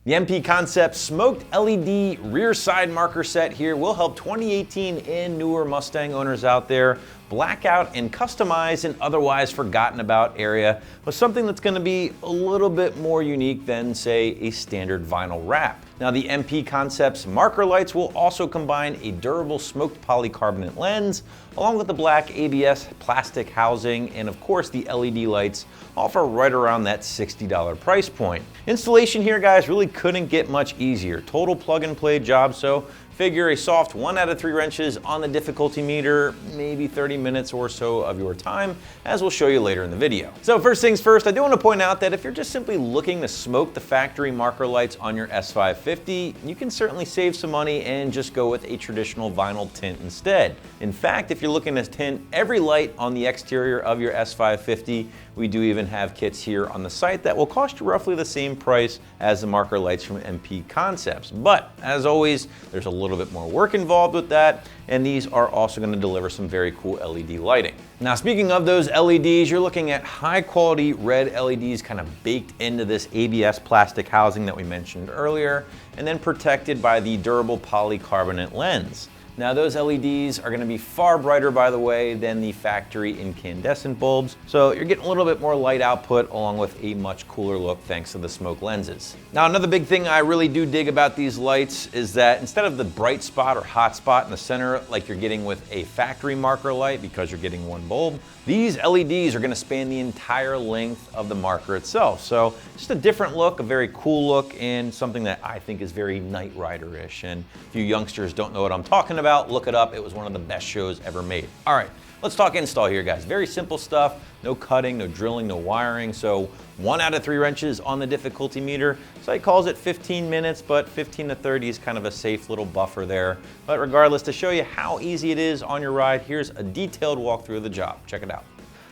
The MP Concept Smoked LED rear side marker set here will help 2018 and newer Mustang owners out there black out and customize an otherwise forgotten about area with something that's going to be a little bit more unique than, say, a standard vinyl wrap. Now, the MP Concept's marker lights will also combine a durable smoked polycarbonate lens along with the black ABS plastic housing, and of course the LED lights, all for right around that $60 price point. Installation here, guys, really couldn't get much easier. Total plug and play job, so figure a soft 1 out of 3 wrenches on the difficulty meter, maybe 30 minutes or so of your time, as we'll show you later in the video. So first things first, I do want to point out that if you're just simply looking to smoke the factory marker lights on your S550, you can certainly save some money and just go with a traditional vinyl tint instead. In fact, if you're looking to tint every light on the exterior of your S550, we do even have kits here on the site that will cost you roughly the same price as the marker lights from MP Concepts. But as always, there's a little bit more work involved with that, and these are also going to deliver some very cool LED lighting. Now, speaking of those LEDs, you're looking at high quality red LEDs kind of baked into this ABS plastic housing that we mentioned earlier, and then protected by the durable polycarbonate lens. Now, those LEDs are going to be far brighter, by the way, than the factory incandescent bulbs, so you're getting a little bit more light output along with a much cooler look thanks to the smoke lenses. Now, another big thing I really do dig about these lights is that instead of the bright spot or hot spot in the center like you're getting with a factory marker light because you're getting one bulb, these LEDs are going to span the entire length of the marker itself. So just a different look, a very cool look, and something that I think is very Knight Rider-ish. And if you youngsters don't know what I'm talking about, look it up. It was one of the best shows ever made. All right, let's talk install here, guys. Very simple stuff. No cutting, no drilling, no wiring. So 1 out of 3 wrenches on the difficulty meter. Site calls it 15 minutes, but 15 to 30 is kind of a safe little buffer there. But regardless, to show you how easy it is on your ride, here's a detailed walkthrough of the job. Check it out.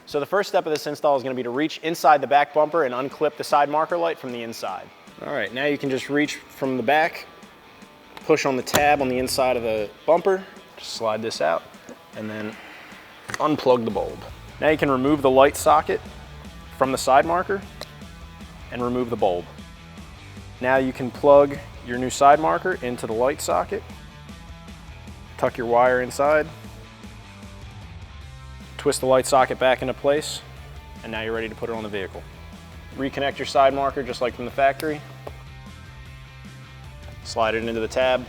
So the first step of this install is going to be to reach inside the back bumper and unclip the side marker light from the inside. All right, now you can just reach from the back, push on the tab on the inside of the bumper, just slide this out, and then unplug the bulb. Now you can remove the light socket from the side marker and remove the bulb. Now you can plug your new side marker into the light socket, tuck your wire inside, twist the light socket back into place, and now you're ready to put it on the vehicle. Reconnect your side marker just like from the factory, slide it into the tab,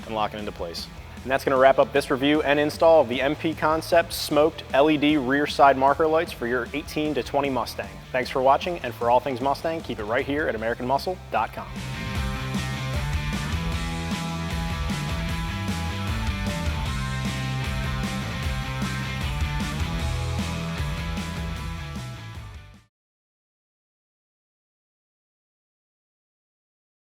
and lock it into place. And that's going to wrap up this review and install of the MP Concept Smoked LED rear side marker lights for your 18 to 20 Mustang. Thanks for watching, and for all things Mustang, keep it right here at AmericanMuscle.com.